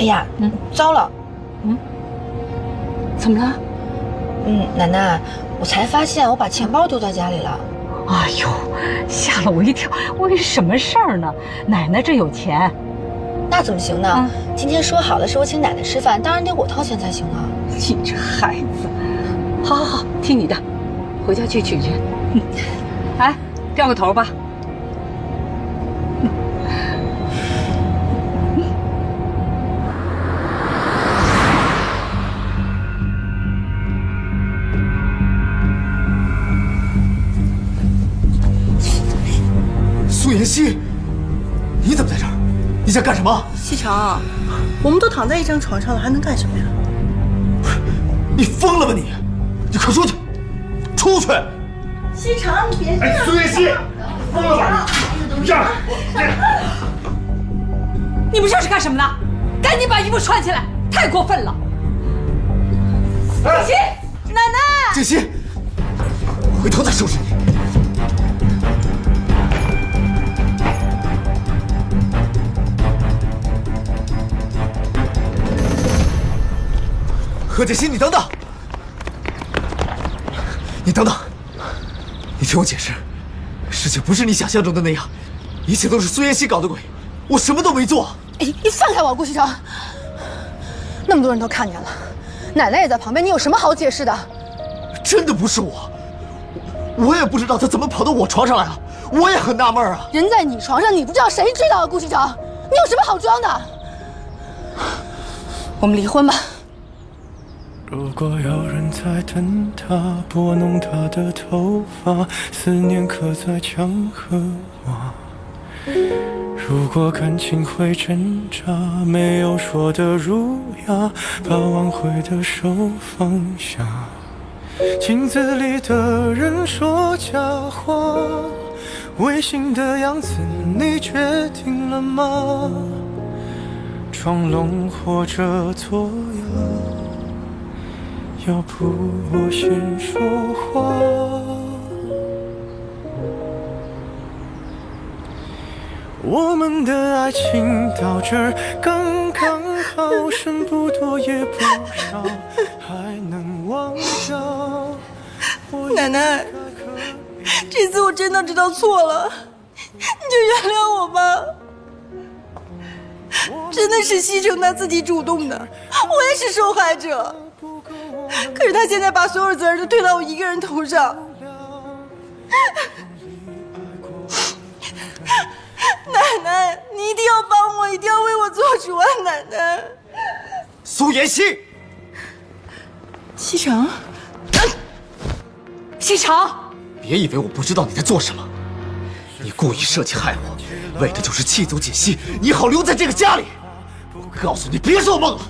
哎呀，糟了，怎么了？奶奶，我才发现我把钱包丢在家里了。哎呦，吓了我一跳！我以为什么事儿呢？奶奶这有钱。那怎么行呢？今天说好了是我请奶奶吃饭，当然得我掏钱才行啊。你这孩子，好好好，听你的，回家去取去。哎，掉个头吧。苏妍希，你怎么在这儿？你想干什么？西城，我们都躺在一张床上了，还能干什么呀？你疯了吧你！你快出去！出去！西城，你别这样！苏妍希，疯了吧你！让你们这是干什么呢？赶紧把衣服穿起来！太过分了！建熙，奶奶，建熙，回头再收拾你。何建新，你等等！你等等！你听我解释，事情不是你想象中的那样，一切都是苏妍希搞的鬼，我什么都没做。哎，你放开我，顾西城！那么多人都看见了，奶奶也在旁边，你有什么好解释的？真的不是我也不知道他怎么跑到我床上来了，我也很纳闷啊。人在你床上，你不知道谁知道啊？顾西城，你有什么好装的？我们离婚吧。如果有人在等他，拨弄他的头发，思念刻在墙和瓦。如果感情会挣扎，没有说的儒雅，把挽回的手放下。镜子里的人说假话，违心的样子你决定了吗？装聋或者作哑，要不我先说话。我们的爱情到这儿刚刚好，剩不多也不少，还能忘掉。奶奶，这次我真的知道错了，你就原谅我吧。真的是西城他自己主动的，我也是受害者。可是他现在把所有责任都推到我一个人头上。奶奶，你一定要帮我，一定要为我做主啊！奶奶，苏妍希，西城，西城，别以为我不知道你在做什么，你故意设计害我，为的就是气走解析，你好留在这个家里。我告诉你，别做梦了，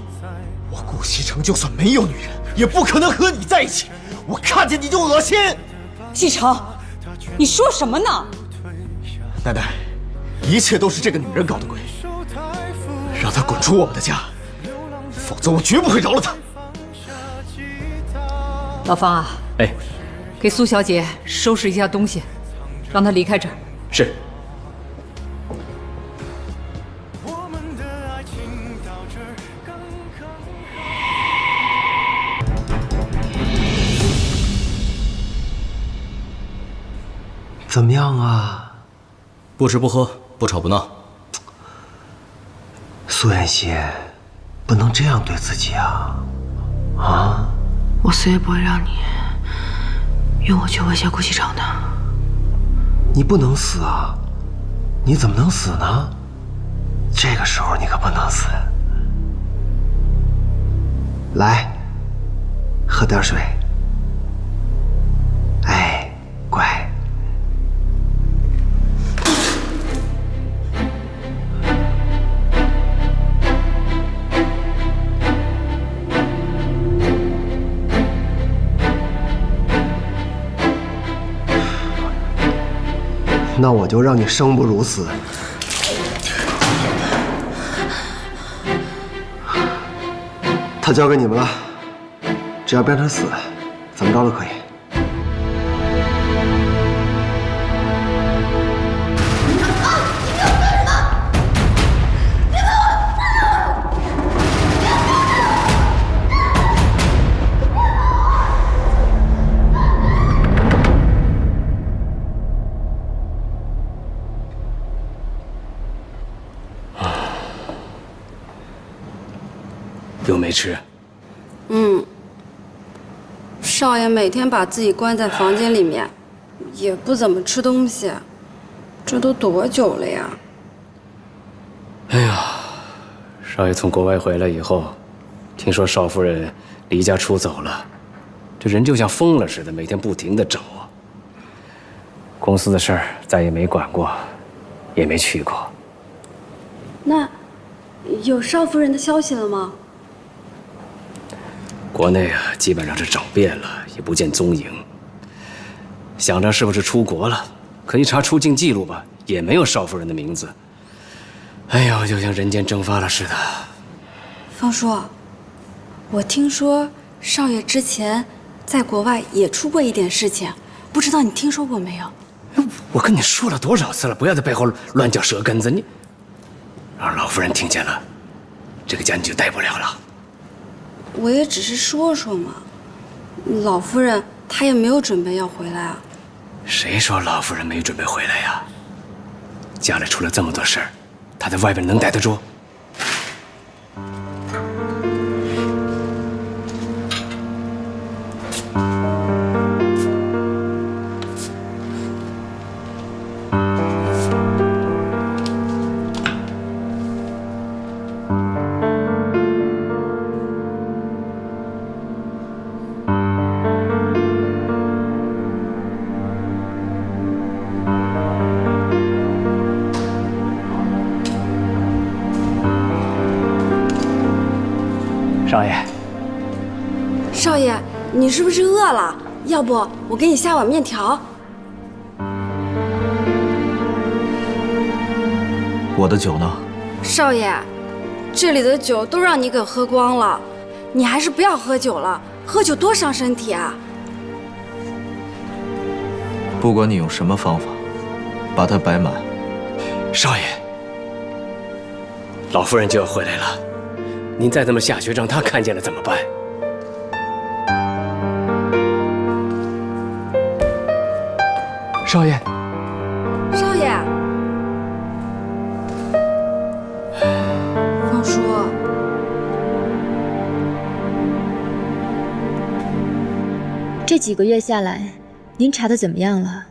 我顾西城就算没有女人，也不可能和你在一起。我看见你就恶心。西城，你说什么呢？奶奶，一切都是这个女人搞的鬼，让她滚出我们的家，否则我绝不会饶了她。老方啊，哎，给苏小姐收拾一下东西，让她离开这儿。是。怎么样啊？不吃不喝，不吵不闹。苏妍希，不能这样对自己啊！啊！我死也不会让你用我去威胁顾西城的。你不能死啊！你怎么能死呢？这个时候你可不能死。来，喝点水。哎，乖。那我就让你生不如死。他交给你们了，只要变成死，怎么着都可以。又没吃。少爷每天把自己关在房间里面，也不怎么吃东西，这都多久了呀？哎呀，少爷从国外回来以后，听说少夫人离家出走了，这人就像疯了似的，每天不停地找。公司的事儿再也没管过，也没去过。那有少夫人的消息了吗？国内啊，基本上是找遍了，也不见踪影。想着是不是出国了，可一查出境记录吧，也没有少夫人的名字。哎呦，就像人间蒸发了似的。方叔，我听说少爷之前在国外也出过一点事情，不知道你听说过没有？我跟你说了多少次了，不要在背后乱嚼舌根子，你让老夫人听见了，这个家你就待不了了。我也只是说说嘛，老夫人她也没有准备要回来啊。谁说老夫人没准备回来呀？家里出了这么多事儿，她在外边能待得住？少爷，少爷，你是不是饿了？要不我给你下碗面条。我的酒呢？少爷，这里的酒都让你给喝光了，你还是不要喝酒了，喝酒多伤身体啊！不管你用什么方法，把它摆满。少爷，老夫人就要回来了，您再这么下去，让她看见了怎么办？少爷，少爷，方叔，这几个月下来，您查的怎么样了？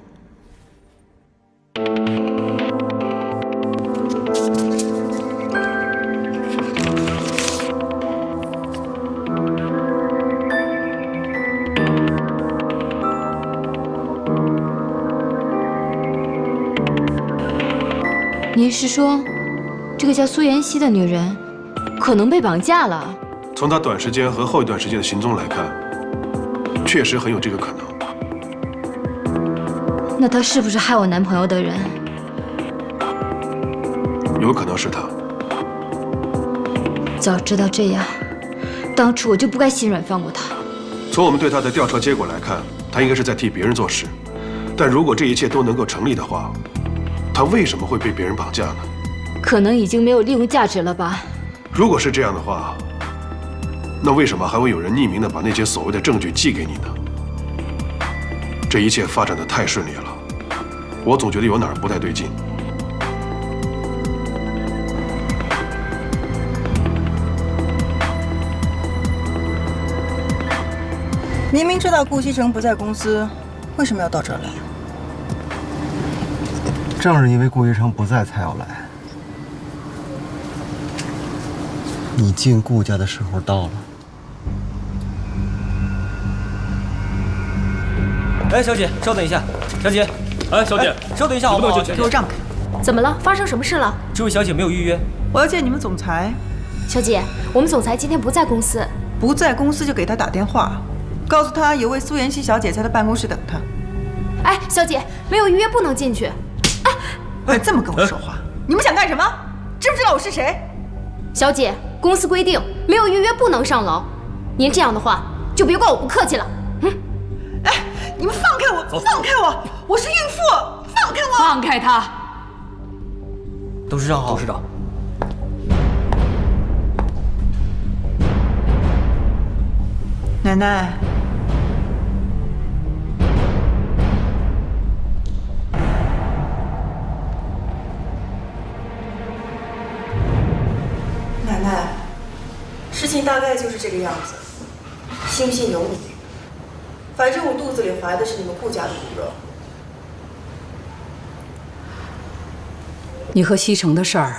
您是说，这个叫苏妍希的女人可能被绑架了？从她短时间和后一段时间的行踪来看，确实很有这个可能。那她是不是害我男朋友的人？有可能是她。早知道这样，当初我就不该心软放过她。从我们对她的调查结果来看，她应该是在替别人做事。但如果这一切都能够成立的话，她为什么会被别人绑架呢？可能已经没有利用价值了吧？如果是这样的话，那为什么还会有人匿名的把那些所谓的证据寄给你呢？这一切发展的太顺利了，我总觉得有哪儿不太对劲。明明知道顾西城不在公司，为什么要到这儿来？正是因为顾西城不在，才要来。你进顾家的时候到了。哎，小姐，稍等一下。小姐，哎，小姐，稍等一下好不好？给我让开！怎么了？发生什么事了？这位小姐没有预约。我要见你们总裁。小姐，我们总裁今天不在公司。不在公司就给他打电话，告诉他有位苏妍希小姐在他办公室等他。哎，小姐，没有预约不能进去。哎，这么跟我说话，你们想干什么？知不知道我是谁？小姐，公司规定没有预约不能上楼。您这样的话，就别怪我不客气了。哎，你们放开我！放开我！我是孕妇，放开我！放开他！董事长好。董事长，奶奶，奶奶，事情大概就是这个样子，信不信由你。反正我肚子里怀的是你们顾家的骨肉。你和西城的事儿，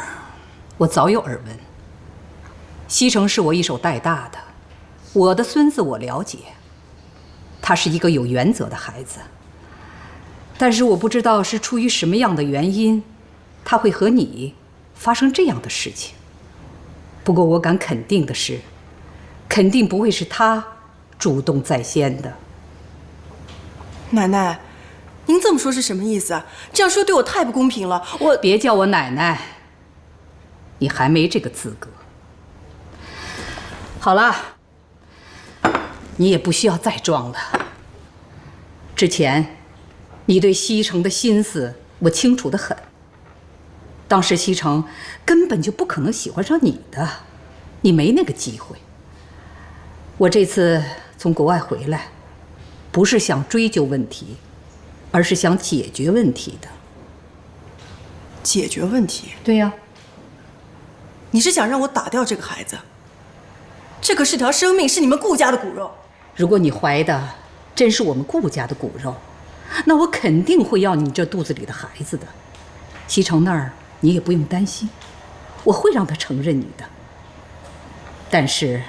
我早有耳闻。西城是我一手带大的，我的孙子我了解，他是一个有原则的孩子。但是我不知道是出于什么样的原因，他会和你发生这样的事情。不过我敢肯定的是，肯定不会是他主动在先的。奶奶，您这么说是什么意思啊？这样说对我太不公平了。我别叫我奶奶，你还没这个资格。好了，你也不需要再装了。之前你对西城的心思我清楚得很。当时西城根本就不可能喜欢上你的，你没那个机会。我这次从国外回来，不是想追究问题，而是想解决问题的。解决问题？对呀。你是想让我打掉这个孩子？这可是条生命，是你们顾家的骨肉。如果你怀的真是我们顾家的骨肉，那我肯定会要你这肚子里的孩子的。西城那儿你也不用担心，我会让他承认你的。但是，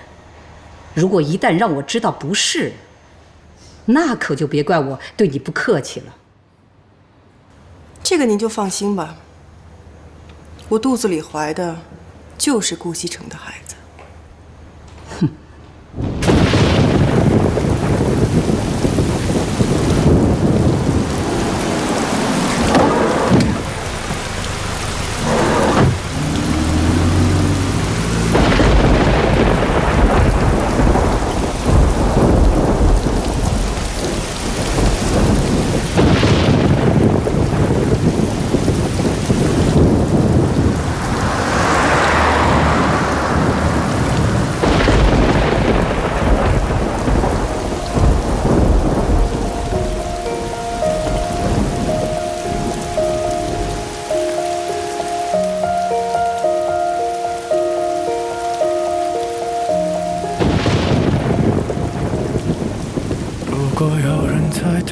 如果一旦让我知道不是，那可就别怪我对你不客气了。这个您就放心吧，我肚子里怀的就是顾西城的孩子。哼。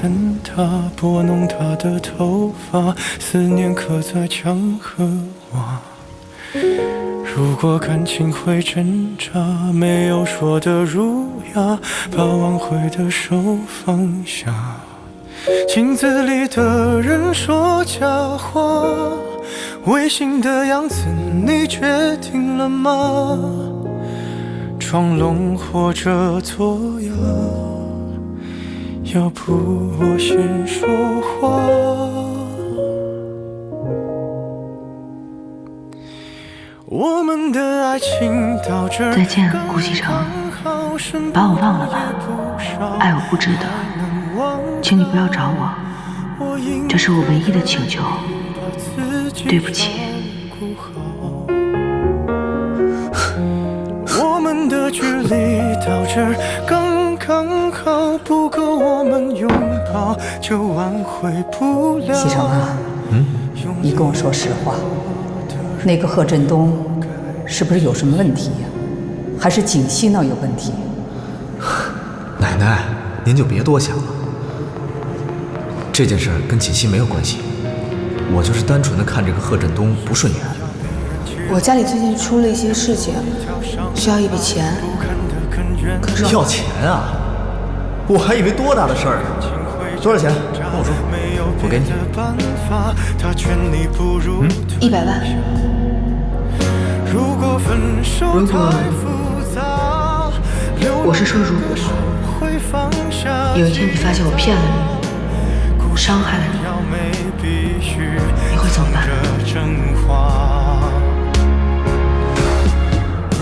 等他拨弄他的头发，思念刻在墙和瓦。如果感情会挣扎，没有说的儒雅，把挽回的手放下。镜子里的人说假话，违心的样子你决定了吗？装聋或者作哑，要不我先说话。我们的爱情到这儿，再见，顾西城，把我忘了吧，爱我不值得，请你不要找我，这是我唯一的请求，对不起。我们的距离到这儿刚刚好，不够我们拥抱就挽回不了。西城啊，你跟我说实话，那个贺振东是不是有什么问题呀？还是景熙那有问题？奶奶，您就别多想了，这件事跟锦溪没有关系，我就是单纯的看这个贺振东不顺眼。我家里最近出了一些事情，需要一笔钱，可是要钱啊？我还以为多大的事儿呢。多少钱？跟我说，我给你。100万。如果我是说如果有一天你发现我骗了你，伤害了你，你会怎么办？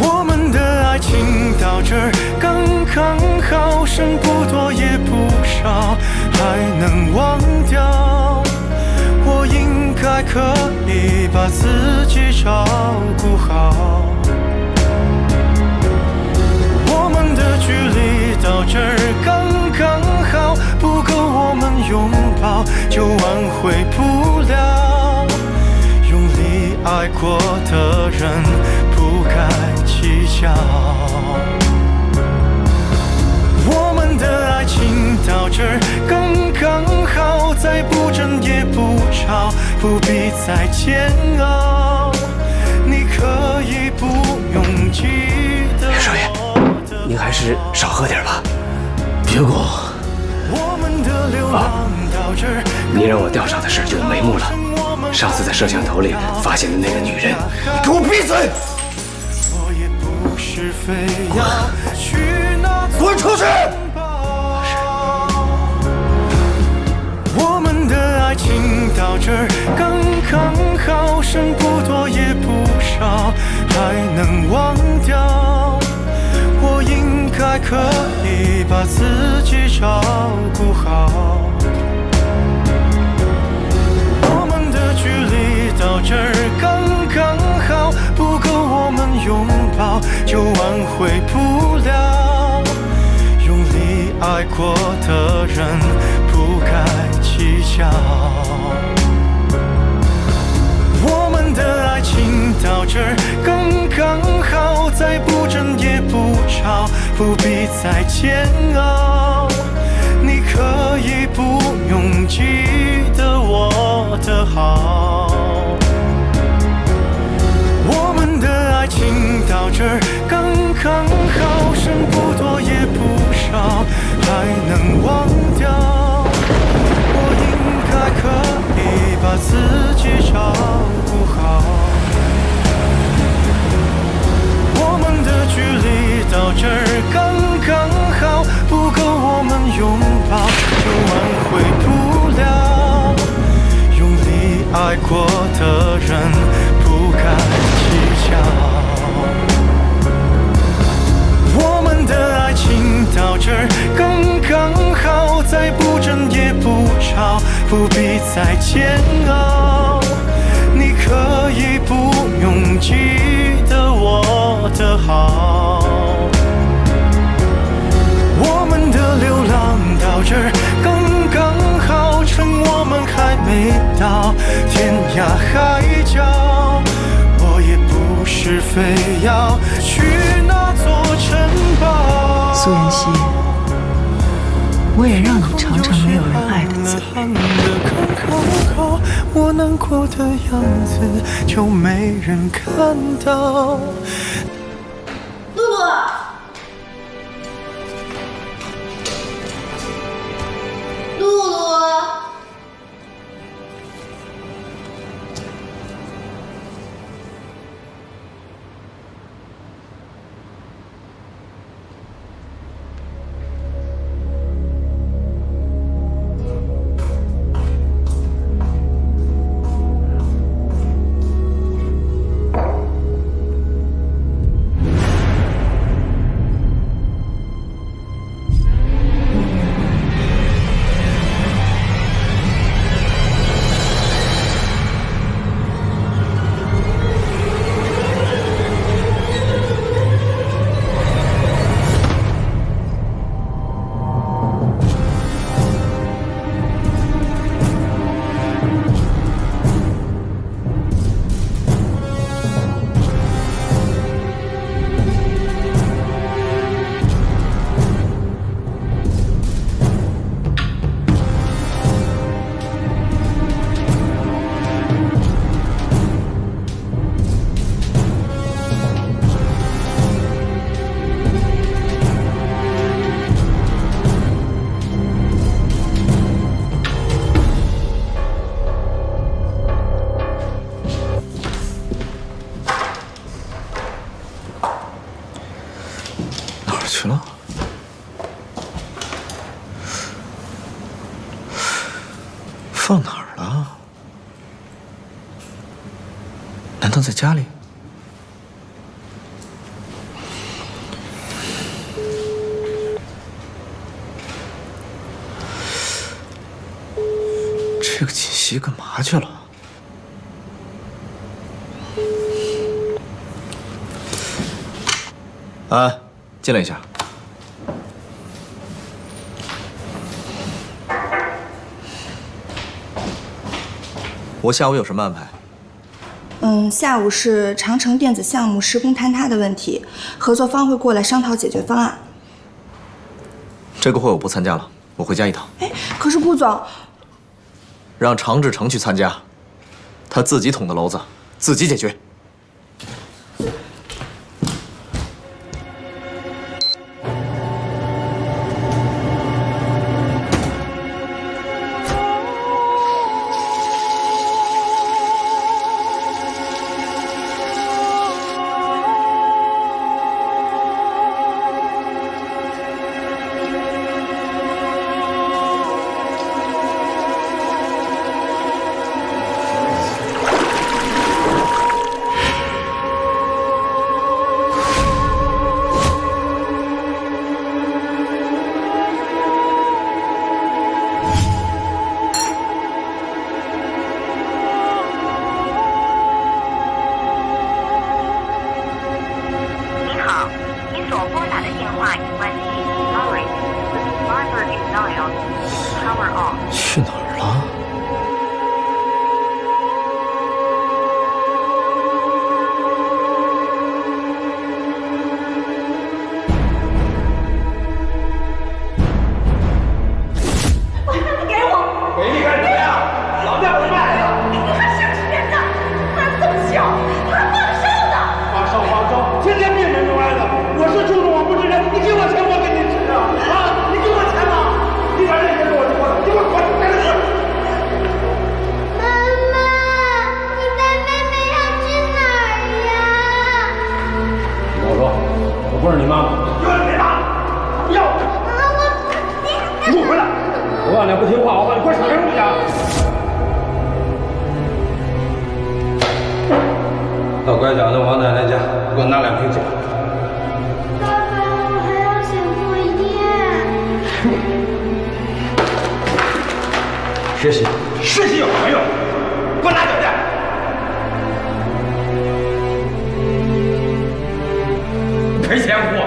我们的爱情到这儿刚刚好，剩不多也不少，还能忘掉。我应该可以把自己照顾好。我们的距离到这儿刚刚好，不够我们拥抱就挽回不了。用力爱过的人不该计较。我们的爱情到这儿刚刚好，再不争也不吵，不必再煎熬。你可以不用记得。少爷，您还是少喝点吧。别过。你让我调查的事就有眉目了。上次在摄像头里发现的那个女人，你给我闭嘴！滚出去！我们的爱情到这儿刚刚好，剩不多也不少，还能忘掉。我应该可以把自己照顾好。我们的距离到这儿刚刚好，不够我们拥抱就挽回不了。用力爱过的人不该计较。我们的爱情到这儿刚刚好，再不争也不吵，不必再煎熬。你可以不用记得我的好。我们的爱情到这儿刚刚好，剩不多也不少，还能忘掉。我应该可以把自己照顾好。我们的距离到这儿刚刚好，不够我们拥抱就挽回不了。用力爱过的人不该计较。我们的爱情到这儿刚刚好，再不争也不吵，不必再煎熬。你可以不用记得我的好。我们的流浪到这儿刚刚好，趁我们还没到天涯海角。我也不是非要去那座城堡。苏妍希，我也让你尝尝没有人爱的滋味。我难过的样子就没人看到。露露，露露。去了？放哪儿了？难道在家里？这个锦溪干嘛去了？啊，进来一下。我下午有什么安排？下午是长城电子项目施工坍塌的问题，合作方会过来商讨解决方案。这个会我不参加了，我回家一趟。哎，可是顾总，让常志成去参加，他自己捅的娄子，自己解决。去哪儿了？给我！给你干什么呀？老娘不是卖的。他是吃人的，他这么小，他放烧的。放烧，天天变门歪的。我是猪猪，我不是人。你给我钱，我给你吃啊！啊，你给我钱吗？你把这钱给我，给我滚！赶紧滚！妈妈，你带妹妹要去哪儿呀？你跟我说，我不是你妈妈。有人陪他，不要！你给我回来！我告诉你，不听话，我把你关小人屋去。到拐角的王奶奶家，给我拿2瓶酒。爸爸，我还要写作业。学习，学习有什么用？给我拿酒去！赔钱货，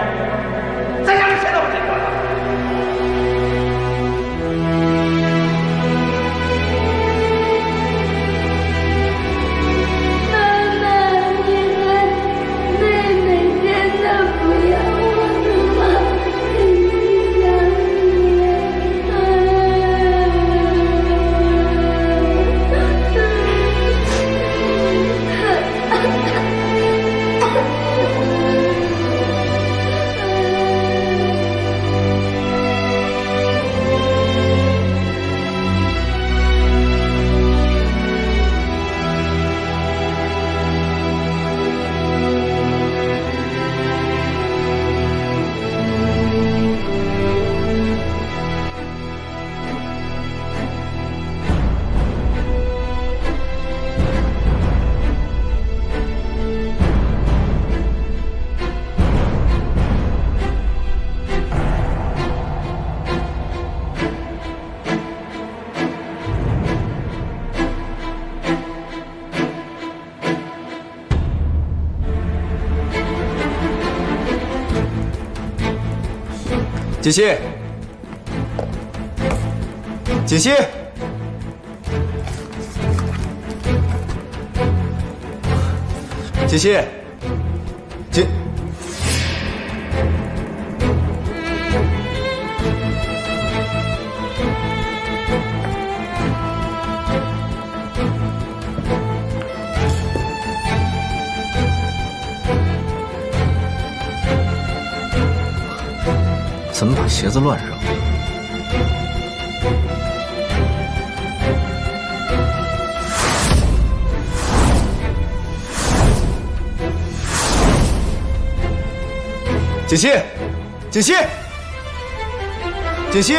在家里谁都不听话。锦溪，锦溪，锦溪，锦，怎么把鞋子乱扔？锦溪，锦溪，锦溪，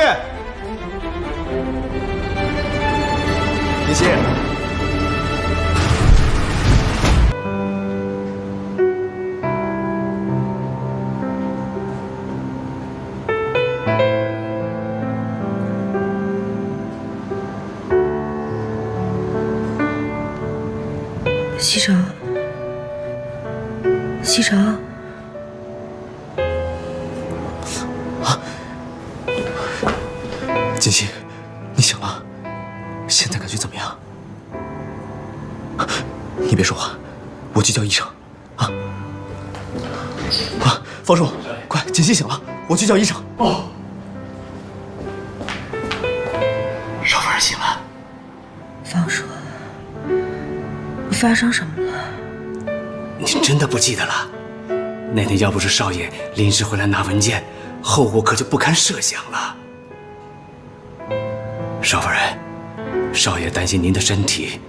锦溪。西城，西城，锦溪，你醒了？现在感觉怎么样？你别说话，我去叫医生。啊！啊，方叔，快，锦溪醒了，我去叫医生。哦。少夫人醒了。方叔，发生什么了？你真的不记得了？那天要不是少爷临时回来拿文件，后果可就不堪设想了。少夫人，少爷担心您的身体，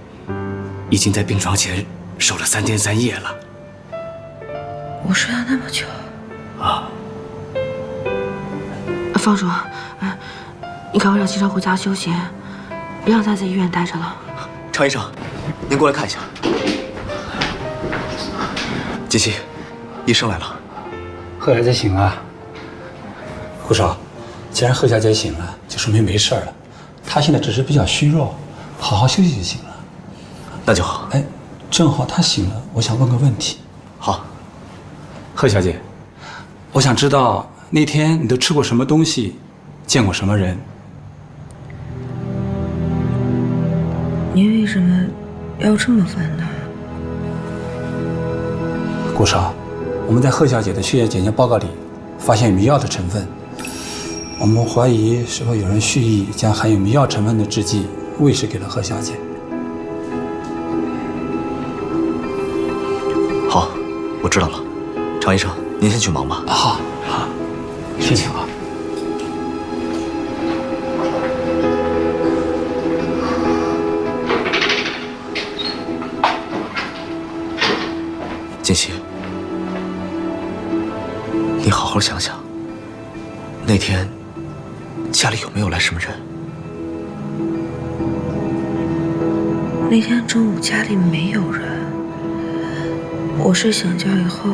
已经在病床前守了3天3夜了。我睡了那么久啊！方叔，你赶快让齐成回家休息，别让他在医院待着了。常医生，您过来看一下。锦溪，医生来了。贺小姐醒了。顾少，既然贺小姐醒了，就说明没事了。她现在只是比较虚弱，好好休息就行了。那就好。哎，正好她醒了，我想问个问题。好。贺小姐，我想知道那天你都吃过什么东西，见过什么人？您为什么要这么问呢？顾少，我们在贺小姐的血液检验报告里发现有迷药的成分，我们怀疑是否有人蓄意将含有迷药成分的制剂喂食给了贺小姐。好，我知道了。常医生，您先去忙吧。好，好，谢谢啊。锦溪，你好好想想，那天家里有没有来什么人？那天中午家里没有人，我睡醒觉以后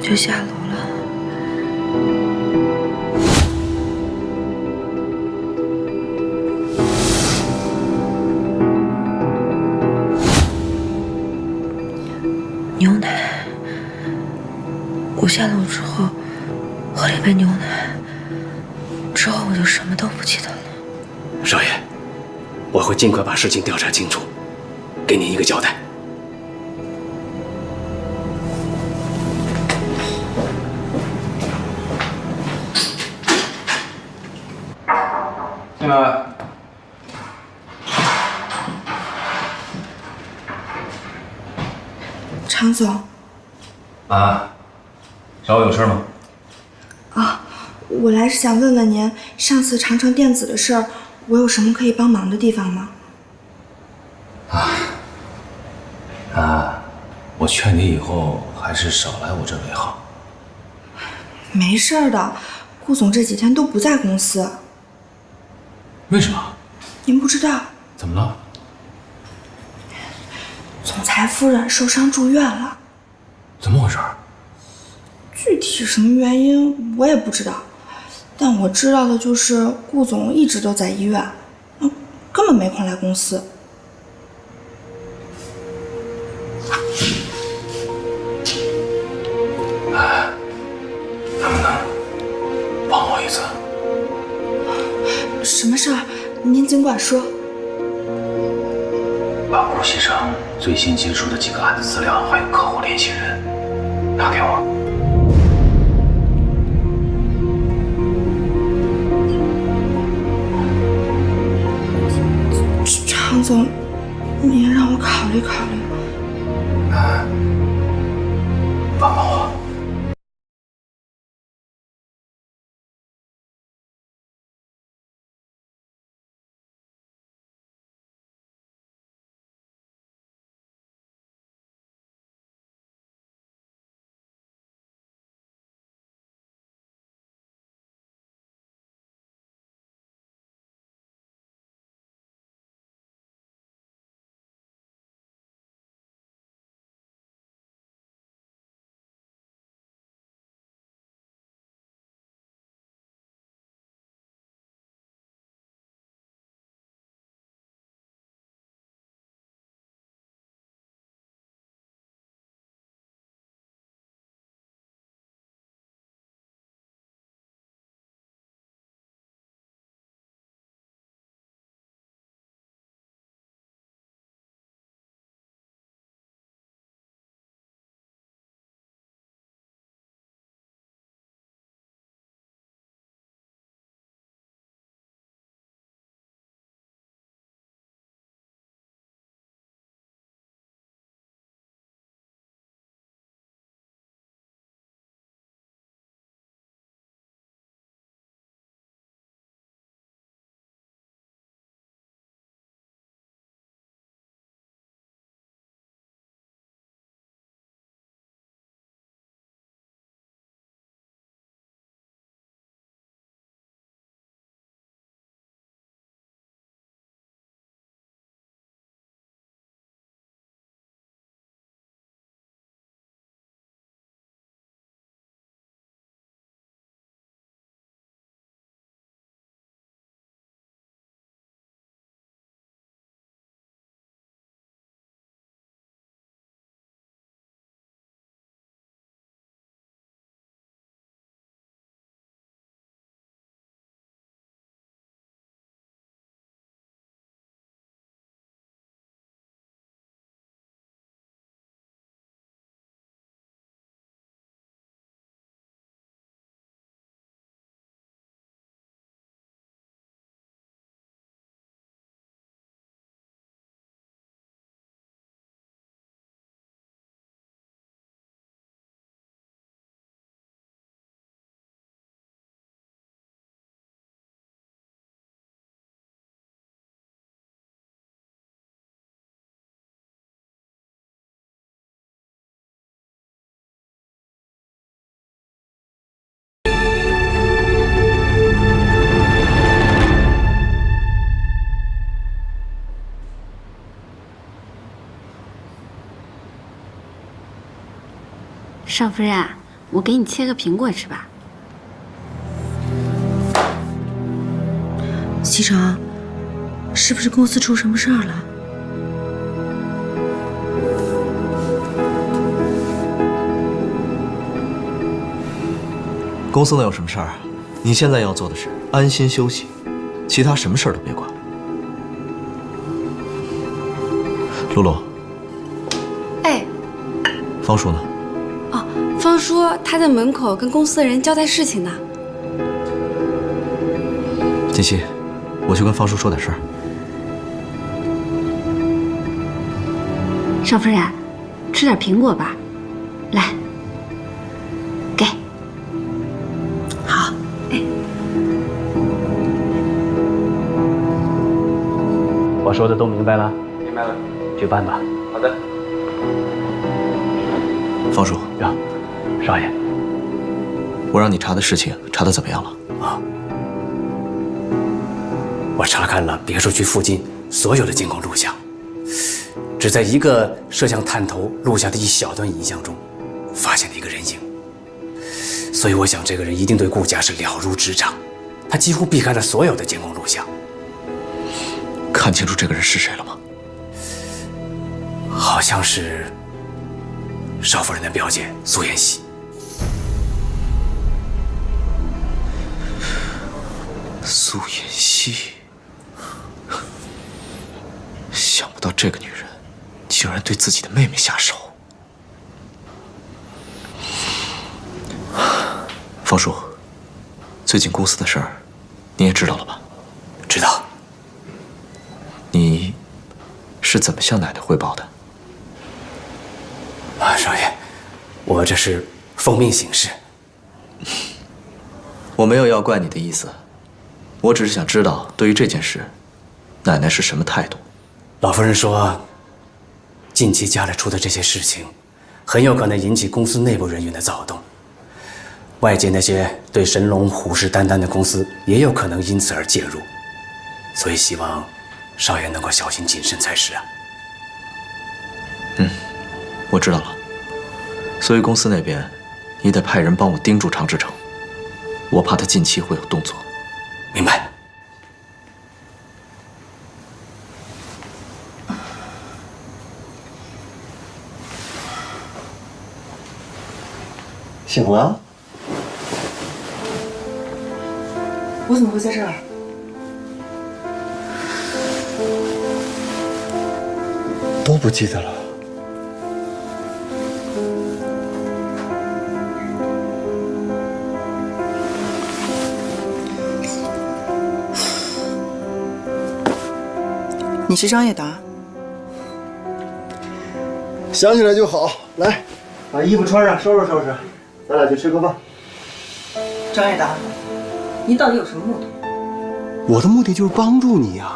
就下楼了。牛奶，我下楼之后喝了一杯牛奶，之后我就什么都不记得了。少爷，我会尽快把事情调查清楚，给您一个交代。进来。常总。啊，找我有事吗？啊，我来是想问问您，上次长城电子的事儿，我有什么可以帮忙的地方吗？我劝你以后还是少来我这为好。没事儿的，顾总这几天都不在公司。为什么？您不知道？怎么了？总裁夫人受伤住院了。怎么回事？具体什么原因我也不知道，但我知道的就是顾总一直都在医院，根本没空来公司。能不能帮我一次？什么事儿？您尽管说。把顾西城最新接触的几个案子资料还有客户联系人拿给我。常总，您让我考虑考虑。帮帮我。少夫人，我给你切个苹果吃吧。西城，是不是公司出什么事儿了？公司能有什么事儿啊？你现在要做的是安心休息，其他什么事儿都别管。露露，哎，方叔呢？哦，方叔他在门口跟公司的人交代事情呢。锦溪，我去跟方叔说点事儿。少夫人，吃点苹果吧，来，给。好，哎，我说的都明白了？明白了，去办吧。好的。方叔呀，少爷，我让你查的事情查得怎么样了？啊，我查看了别墅区附近所有的监控录像，只在一个摄像探头录下的一小段影像中，发现了一个人影。所以我想，这个人一定对顾家是了如指掌，他几乎避开了所有的监控录像。看清楚这个人是谁了吗？好像是少夫人的表姐苏妍希。苏妍希，想不到这个女人竟然对自己的妹妹下手。方叔，最近公司的事儿你也知道了吧？知道。你是怎么向奶奶汇报的？啊，少爷，我这是奉命行事。我没有要怪你的意思，我只是想知道对于这件事，奶奶是什么态度。老夫人说，近期家里出的这些事情，很有可能引起公司内部人员的躁动，外界那些对神龙虎视眈眈的公司也有可能因此而介入，所以希望少爷能够小心谨慎才是啊。我知道了，所以公司那边，你得派人帮我盯住常志成，我怕他近期会有动作。明白。醒了？我怎么会在这儿？都不记得了。你是张叶达？想起来就好。来，把衣服穿上，收拾收拾，咱俩去吃个饭。张叶达，你到底有什么目的？我的目的就是帮助你呀。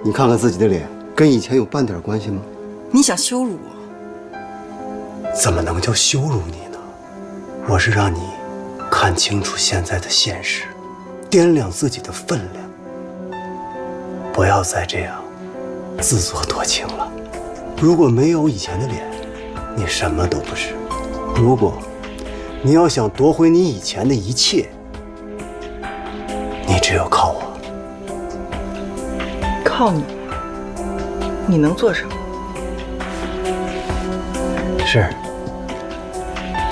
你看看自己的脸，跟以前有半点关系吗？你想羞辱我？怎么能叫羞辱你呢？我是让你看清楚现在的现实，掂量自己的分量，不要再这样自作多情了。如果没有以前的脸，你什么都不是。如果你要想夺回你以前的一切，你只有靠我。靠你？你能做什么？是，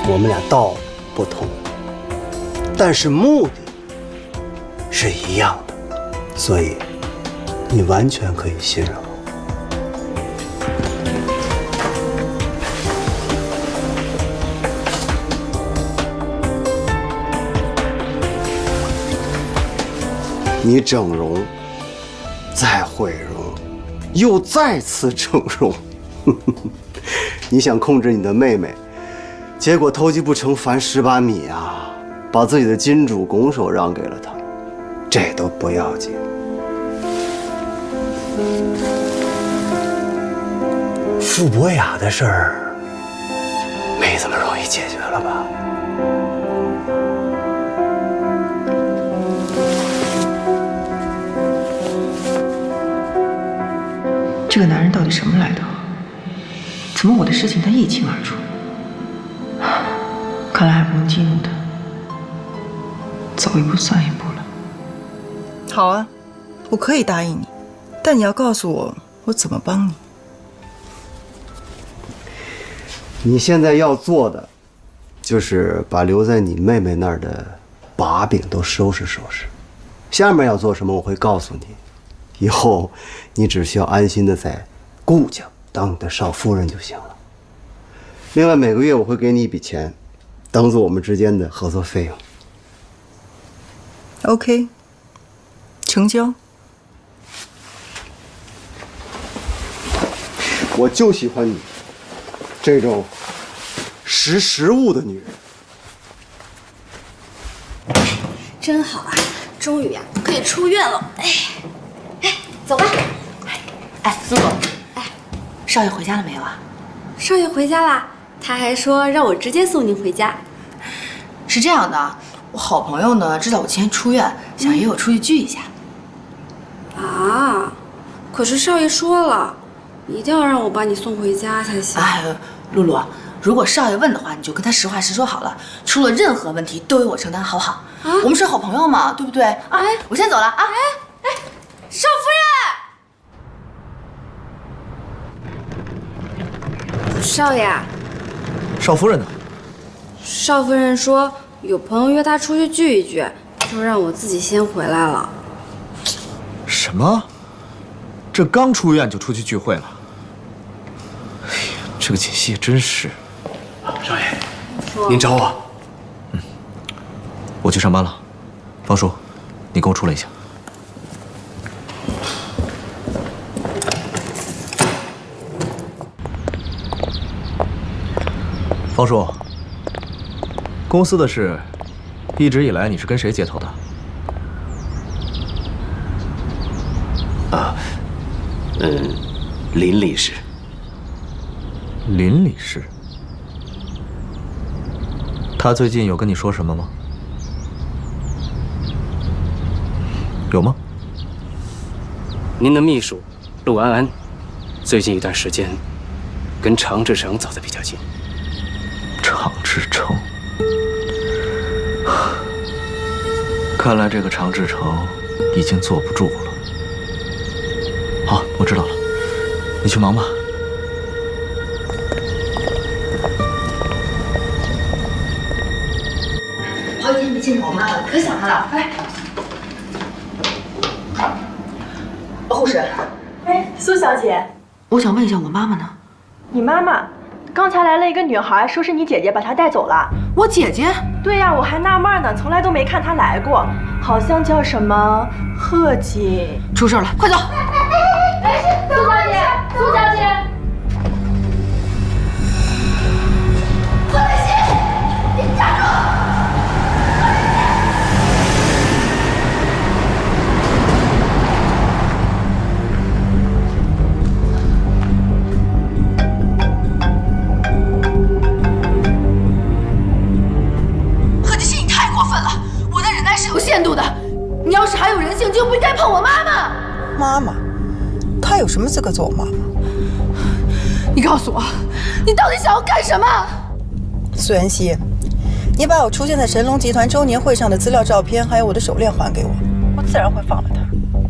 我们俩道不同，但是目的是一样的，所以你完全可以信任我。你整容，再毁容，又再次整容，你想控制你的妹妹，结果偷鸡不成反蚀把米啊，把自己的金主拱手让给了她，这都不要紧。傅博雅的事儿没这么容易解决了吧？这个男人到底什么来头？怎么我的事情他一清二楚？看来还不用激怒他，走一步算一步了。好啊，我可以答应你，但你要告诉我我怎么帮你。你现在要做的，就是把留在你妹妹那儿的把柄都收拾收拾。下面要做什么，我会告诉你。以后你只需要安心的在顾家当你的少夫人就行了。另外，每个月我会给你一笔钱，当做我们之间的合作费用。OK， 成交。我就喜欢你这种识时务的女人。真好啊，终于呀可以出院了。哎，走吧。哎，露露，哎，少爷回家了没有啊？少爷回家啦，他还说让我直接送您回家。是这样的，我好朋友呢知道我今天出院，想约我出去聚一下。啊，可是少爷说了，一定要让我把你送回家才行。哎，露露，如果少爷问的话，你就跟他实话实说好了，出了任何问题都由我承担，好不好？啊，我们是好朋友嘛，对不对？哎，我先走了啊！哎，少夫人，少爷。少夫人呢？少夫人说有朋友约她出去聚一聚，就让我自己先回来了。什么？这刚出院就出去聚会了？哎呀，这个锦溪也真是。少爷，您找我？我去上班了。方叔，你跟我出来一下。方叔，公司的事，一直以来你是跟谁接头的？林理事。林理事，他最近有跟你说什么吗？有吗？您的秘书陆安安，最近一段时间跟常志成走得比较近。常志成，看来这个常志成已经坐不住了。好，我知道了，你去忙吧。好几天没见着我妈了，可想她了。哎，护士，哎，苏小姐，我想问一下我妈妈呢？你妈妈刚才来了一个女孩，说是你姐姐把她带走了。我姐姐？对呀，我还纳闷呢，从来都没看她来过，好像叫什么贺锦。出事了，快走！哎，苏小姐，苏小姐，贺美熙，你站住！贺锦熙，你太过分了！我的忍耐是有限度的，你要是还有人性，就不应该碰我妈妈。妈妈，她有什么资格做我妈妈？你告诉我，你到底想要干什么？苏妍希，你把我出现在神龙集团周年会上的资料、照片，还有我的手链还给我，我自然会放了她。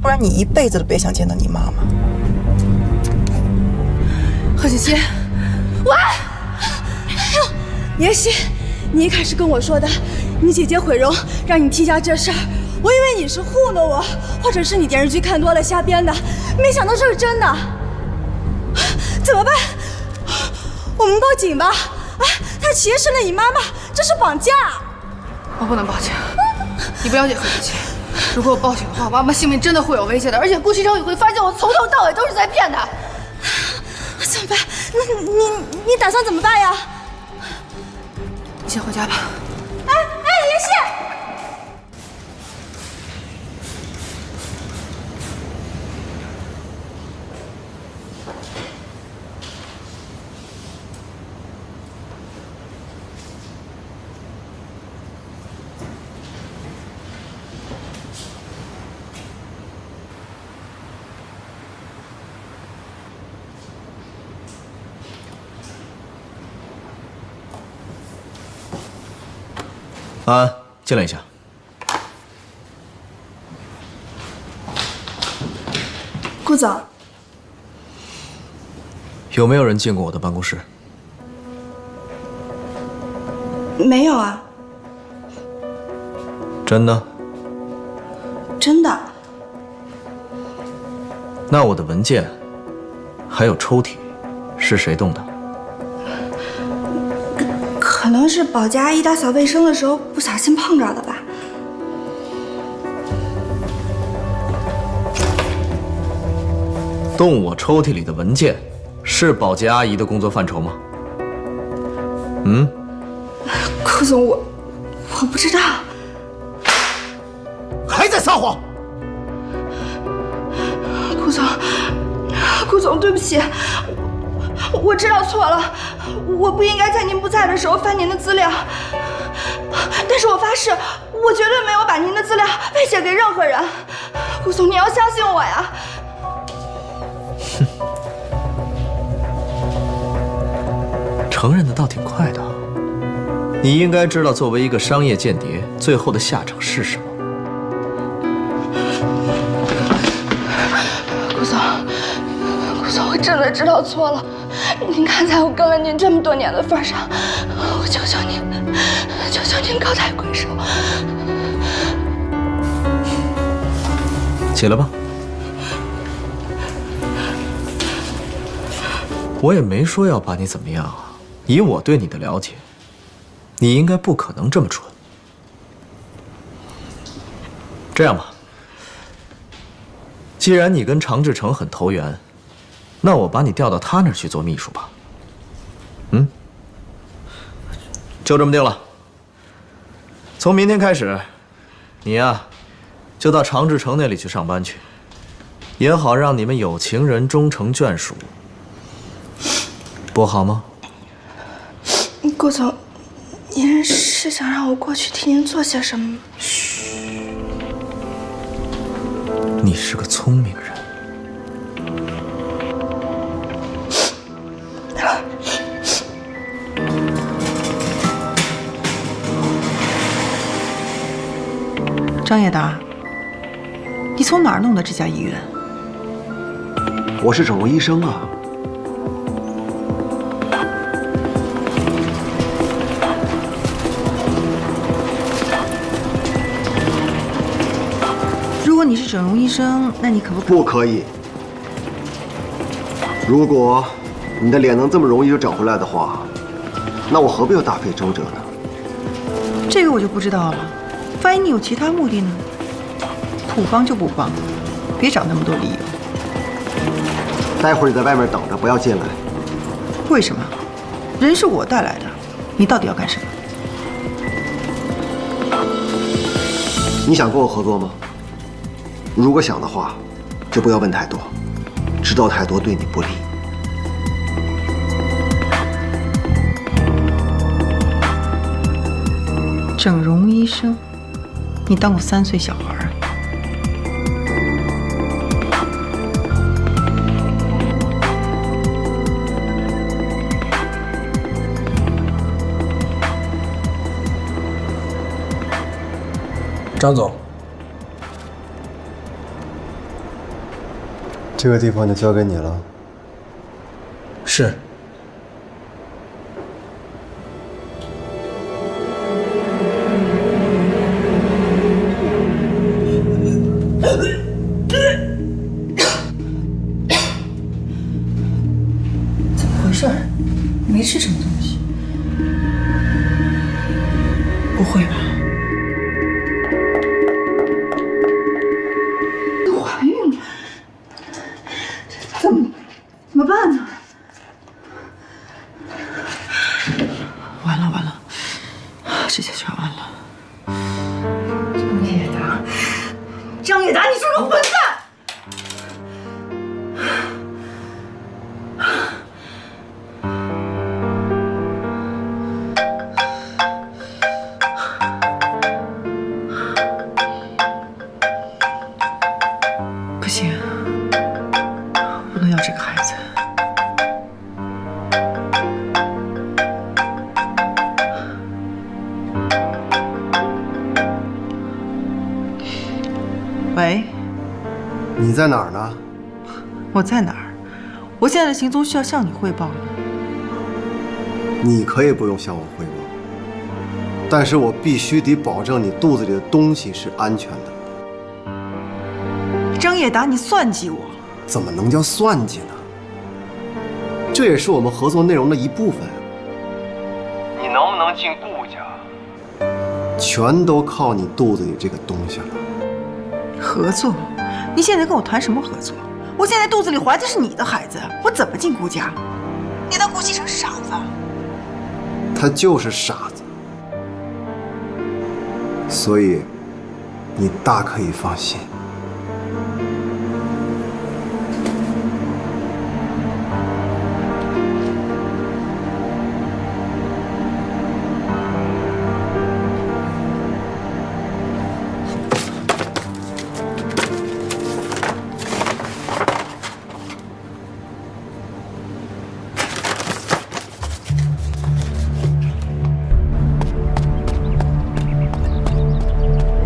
不然你一辈子都别想见到你妈妈。贺锦熙，喂！妍希，你一开始跟我说的，你姐姐毁容让你替下这事儿，我以为你是糊弄我，或者是你电视剧看多了瞎编的，没想到这是真的。怎么办？我们报警吧！啊，他劫持了你妈妈，这是绑架！我不能报警，你不了解贺锦熙。如果我报警的话，我妈妈性命真的会有危险的，而且顾西城也会发现我从头到尾都是在骗他。怎么办？那你打算怎么办呀？你先回家吧。哎，妍希。安安，进来一下。顾总，有没有人进过我的办公室？没有啊。真的？真的。那我的文件还有抽屉是谁动的？可能是保洁阿姨打扫卫生的时候不小心碰着的吧。动我抽屉里的文件，是保洁阿姨的工作范畴吗？嗯？顾总，我不知道。还在撒谎！顾总，对不起，我知道错了，我不应该在您不在的时候翻您的资料。但是我发誓，我绝对没有把您的资料外泄给任何人。顾总，你要相信我呀！承认的倒挺快的。你应该知道，作为一个商业间谍，最后的下场是什么。顾总，我真的知道错了。您看在我跟了您这么多年的份上，我求求您高抬贵手。起来吧。我也没说要把你怎么样啊。以我对你的了解，你应该不可能这么蠢。这样吧，既然你跟常志成很投缘，那我把你调到他那儿去做秘书吧。嗯，就这么定了。从明天开始，你呀，就到常志成那里去上班去，也好让你们有情人终成眷属，不好吗？顾总，您是想让我过去替您做些什么吗？嘘，你是个聪明人。张叶达，你从哪儿弄的这家医院？我是整容医生啊。如果你是整容医生，那你可不可以？如果你的脸能这么容易就整回来的话，那我何必要大费周折呢？这个我就不知道了。万一你有其他目的呢？不帮就不帮，别找那么多理由。待会儿你在外面等着，不要进来。为什么？人是我带来的，你到底要干什么？你想跟我合作吗？如果想的话，就不要问太多，知道太多对你不利。整容医生，你当过3岁小孩啊？张总，这个地方就交给你了。是。怎么回事？没吃什么东西？不会吧？都怀孕了，怎么办呢？完了，这下全完了。张叶达，你是个混蛋！不行，不能要这个孩子。你在哪儿呢？我在哪儿？我现在的行踪需要向你汇报吗？你可以不用向我汇报，但是我必须得保证你肚子里的东西是安全的。张叶达，你算计我？怎么能叫算计呢？这也是我们合作内容的一部分。你能不能进顾家？全都靠你肚子里这个东西了。合作？你现在跟我谈什么合作？我现在肚子里怀的是你的孩子，我怎么进顾家？你当顾西城是傻子？他就是傻子，所以你大可以放心。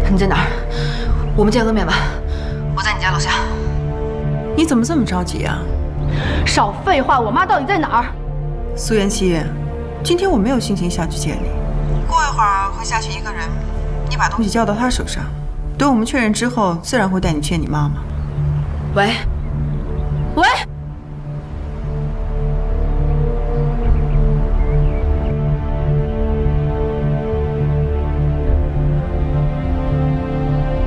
你在哪儿？我们见个面吧。我在你家楼下。你怎么这么着急啊？少废话，我妈到底在哪儿？苏妍希，今天我没有心情下去见你。过一会儿会下去一个人，你把东西交到他手上，等我们确认之后，自然会带你见你妈妈。喂，喂。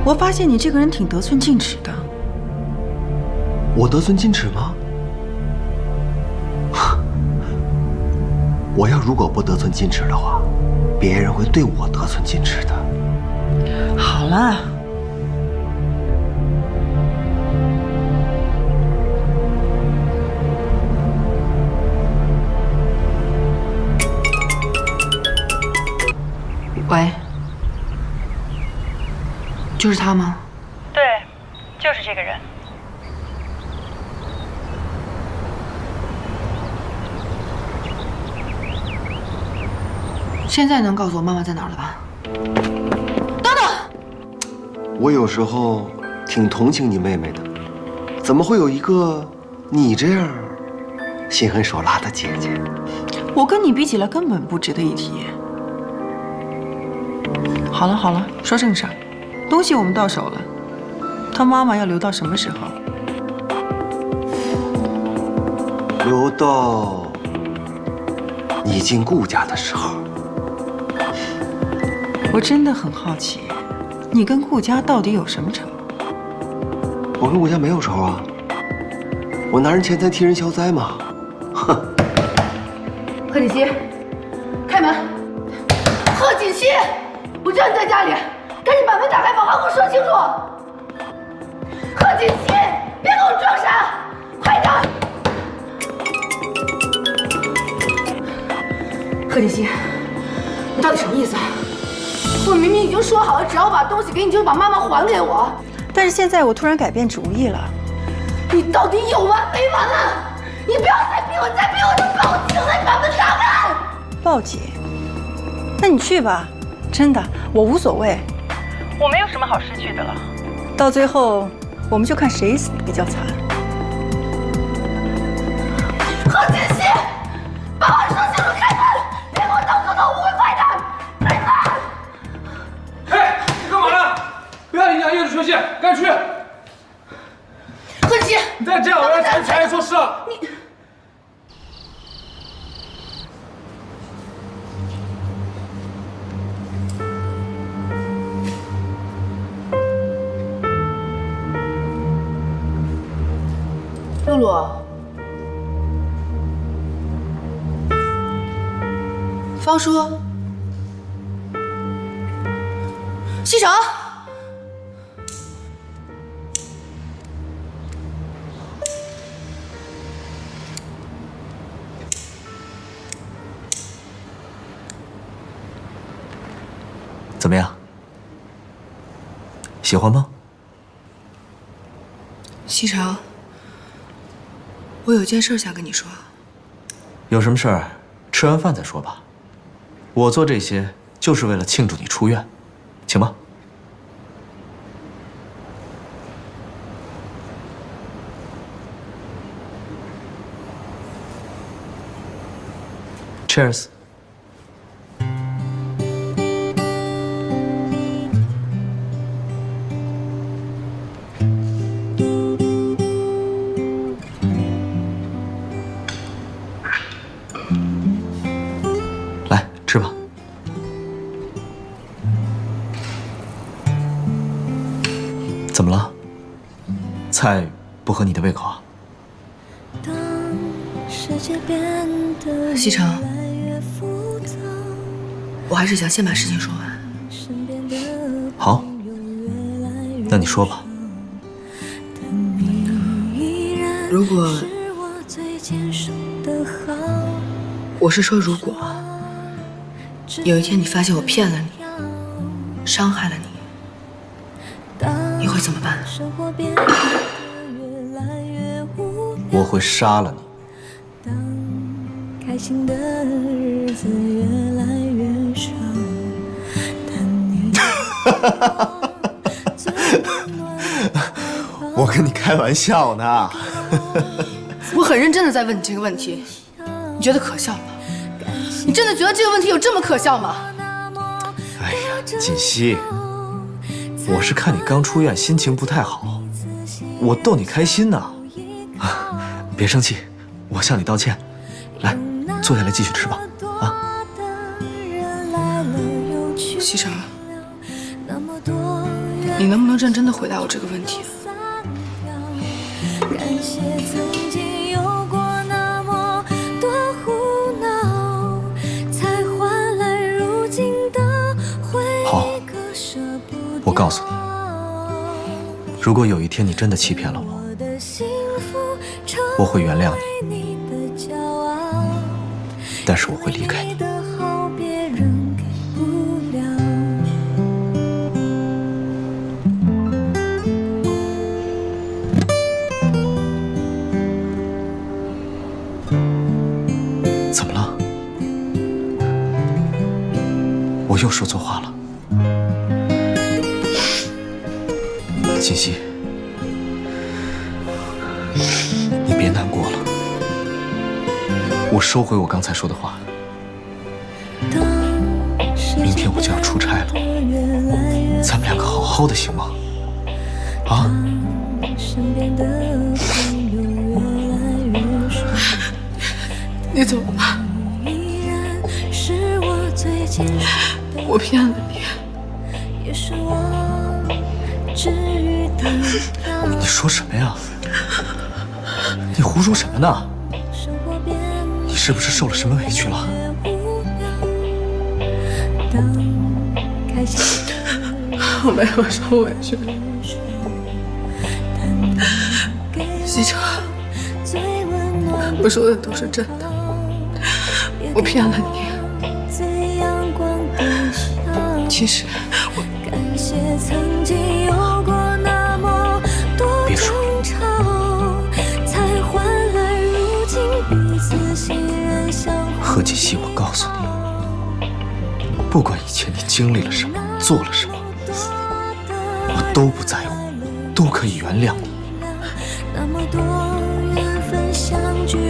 我发现你这个人挺得寸进尺的。我得寸进尺吗？我要如果不得寸进尺的话，别人会对我得寸进尺的。好了，喂。就是他吗？对，就是这个人。现在能告诉我妈妈在哪儿了吧？等等，我有时候挺同情你妹妹的，怎么会有一个你这样心狠手辣的姐姐？我跟你比起来根本不值得一提。好了好了，说正事儿。东西我们到手了，他妈妈要留到什么时候？留到你进顾家的时候。我真的很好奇，你跟顾家到底有什么仇？我跟顾家没有仇啊，我拿人钱财替人消灾嘛。哼。贺锦熙，开门！贺锦熙，我知道你在家里。赶紧把门打开，把话给我说清楚！贺锦熙，别给我装傻，快点！贺锦熙，你到底什么意思？我明明已经说好了，只要我把东西给你，就把妈妈还给我。但是现在我突然改变主意了。你到底有完没完啊？你不要再逼我，再逼我就报警了！你把门打开！报警？那你去吧，真的，我无所谓。我没有什么好失去的了。到最后，我们就看谁死的比较惨。贺锦熙，把话说清楚，开门！别给我当做头误会，快点！开门！嘿，你干嘛呢？不要影响业主休息，赶紧去！贺锦熙，你再这样，我要查查验措施了。你。露露，方叔，西城，怎么样？喜欢吗？西城。我有件事想跟你说。有什么事儿，吃完饭再说吧。我做这些就是为了庆祝你出院，请吧。Cheers。来，吃吧。怎么了？菜不合你的胃口啊？西城，我还是想先把事情说完。好，那你说吧。如果，我是说如果，有一天你发现我骗了你，伤害了你，你会怎么办？我会杀了你。开心的日子越来越少，我跟你开玩笑呢。我很认真的在问你这个问题，你觉得可笑吗？你真的觉得这个问题有这么可笑吗？哎呀，锦溪，我是看你刚出院，心情不太好，我逗你开心呢。别生气，我向你道歉。来，坐下来继续吃吧。啊。西城，你能不能认真的回答我这个问题？感谢曾经有过那么多胡闹，才换来如今的回忆。我告诉你，如果有一天你真的欺骗了我，我会原谅你，但是我会离开你。怎么了？我又说错话了？锦溪，你别难过了，我收回我刚才说的话。明天我就要出差了，咱们两个好好的行吗？啊？你走吧，我骗了你。你说什么呀？你胡说什么呢？你是不是受了什么委屈了？我没有受委屈，西城，我说的都是真的，我骗了你。其实我别说，何锦溪，我告诉你，不管以前你经历了什么，做了什么，我都不在乎，都可以原谅你。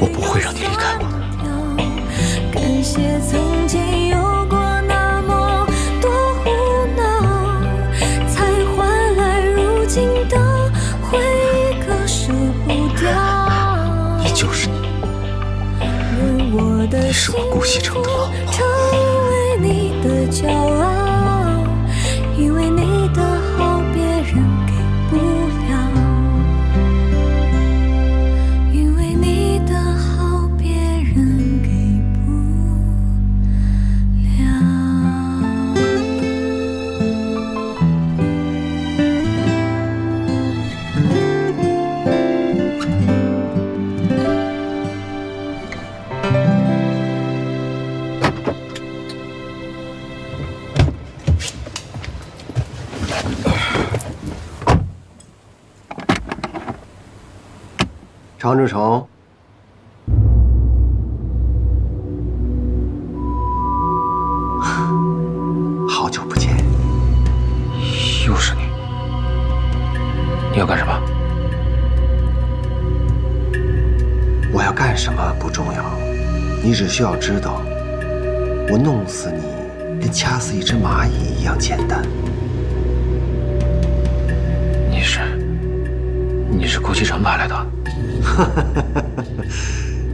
我不会让你离开我的。感谢曾经有过那么多胡闹，才换来如今的回忆，可舍不掉。你就是你，你是我顾西城的老婆。成为你的骄傲，因为你的好别人给不了，因为你的好别人给不了。常志成，好久不见，又是你，你要干什么？我要干什么不重要，你只需要知道，我弄死你跟掐死一只蚂蚁一样简单。你是顾西城派来的？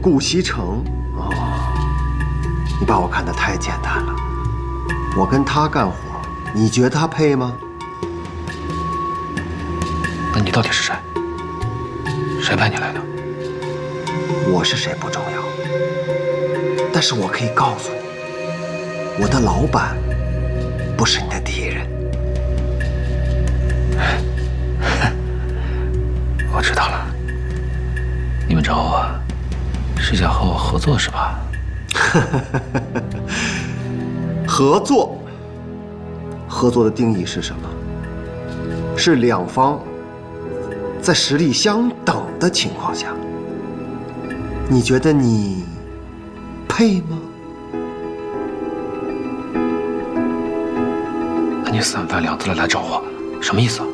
顾西城哦，你把我看得太简单了。我跟他干活，你觉得他配吗？那你到底是谁？谁派你来的？我是谁不重要，但是我可以告诉你，我的老板不是你的敌人。我知道了，你们找我是想和我合作是吧？合作，合作的定义是什么？是两方在实力相等的情况下。你觉得你配吗？那你三番两次的来找我，什么意思啊？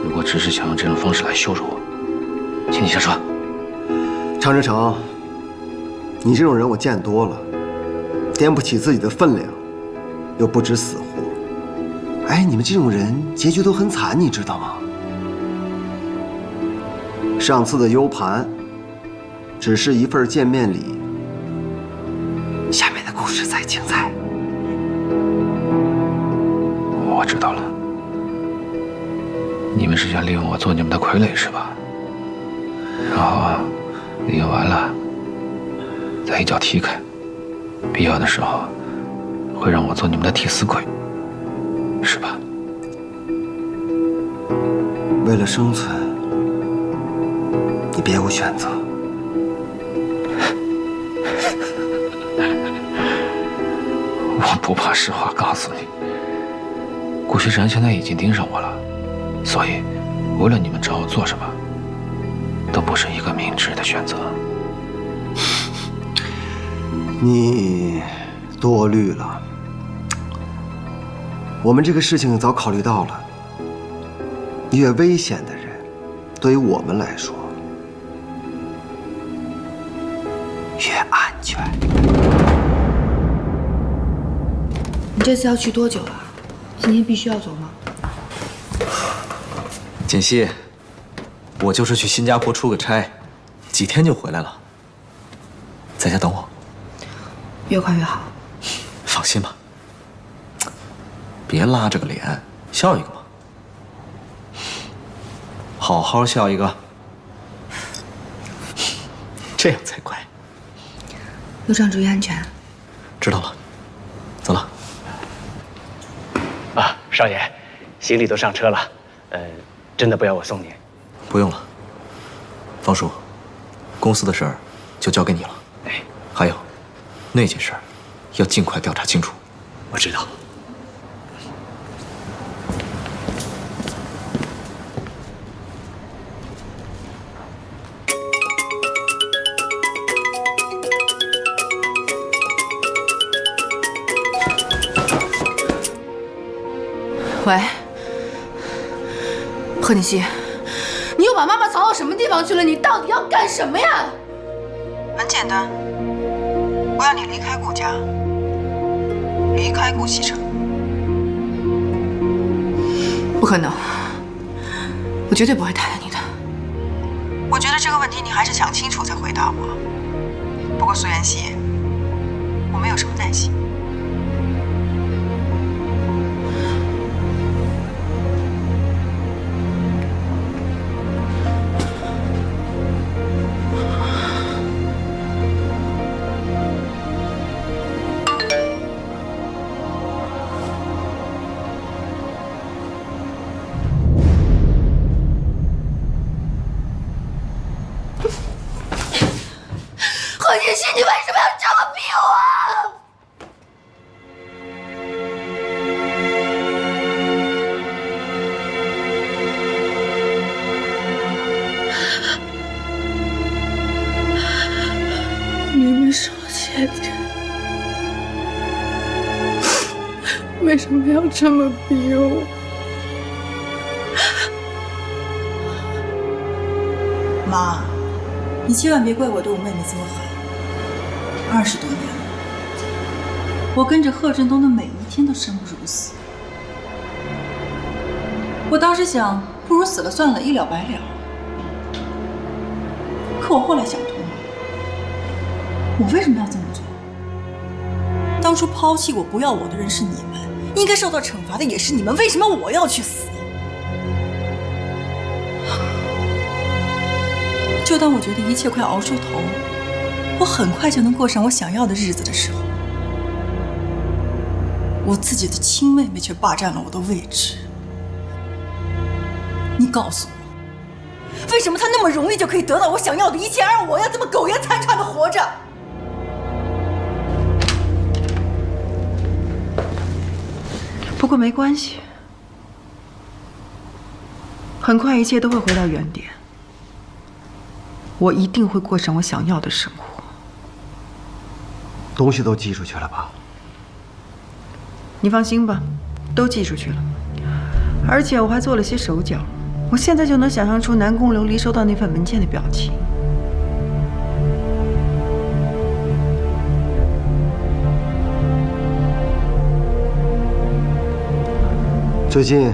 如果只是想用这种方式来羞辱我，请你下车。常志成，你这种人我见多了，掂不起自己的分量，又不知死活。哎，你们这种人结局都很惨，你知道吗？上次的 U 盘只是一份见面礼，下面的故事再精彩。我知道了，你们是想利用我做你们的傀儡是吧？然后利用完了，再一脚踢开，必要的时候会让我做你们的替死鬼，是吧？为了生存，你别无选择。我不怕实话告诉你，顾西城现在已经盯上我了，所以无论你们找我做什么，都不是一个明智的选择。你多虑了，我们这个事情早考虑到了，越危险的人，对于我们来说越安全。你这次要去多久啊？今天必须要走吗？锦溪，我就是去新加坡出个差，几天就回来了。在家等我，越快越好。放心吧。别拉着个脸，笑一个嘛。好好笑一个，这样才乖。路上注意安全。知道了，走了。啊，少爷，行李都上车了，真的不要我送你？不用了，方叔，公司的事儿就交给你了。哎，还有，那件事儿要尽快调查清楚。我知道。喂，贺锦熙，你又把妈妈藏到什么地方去了？你到底要干什么呀？很简单，我要你离开顾家，离开顾西城。不可能，我绝对不会答应你的。我觉得这个问题你还是想清楚再回答我。不过苏妍希，我没有什么耐心。贺锦熙，你为什么要这么逼我？明明是我姐姐，为什么要这么逼我？妈，你千万别怪我对我妹妹这么狠。20多年了，我跟着贺振东的每一天都生不如死。我当时想，不如死了算了，一了百了。可我后来想通了，我为什么要这么做？当初抛弃我、不要我的人是你们，应该受到惩罚的也是你们，为什么我要去死？就当我觉得一切快熬出头，我很快就能过上我想要的日子的时候，我自己的亲妹妹却霸占了我的位置。你告诉我，为什么她那么容易就可以得到我想要的一切，而我要这么苟延残喘的活着？不过没关系，很快一切都会回到原点。我一定会过上我想要的生活。东西都寄出去了吧？你放心吧，都寄出去了。而且我还做了些手脚，我现在就能想象出南宫琉璃收到那份文件的表情。最近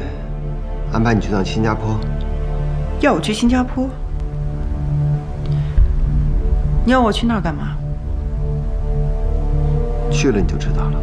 安排你去趟新加坡。要我去新加坡？你要我去那儿干嘛？去了你就知道了。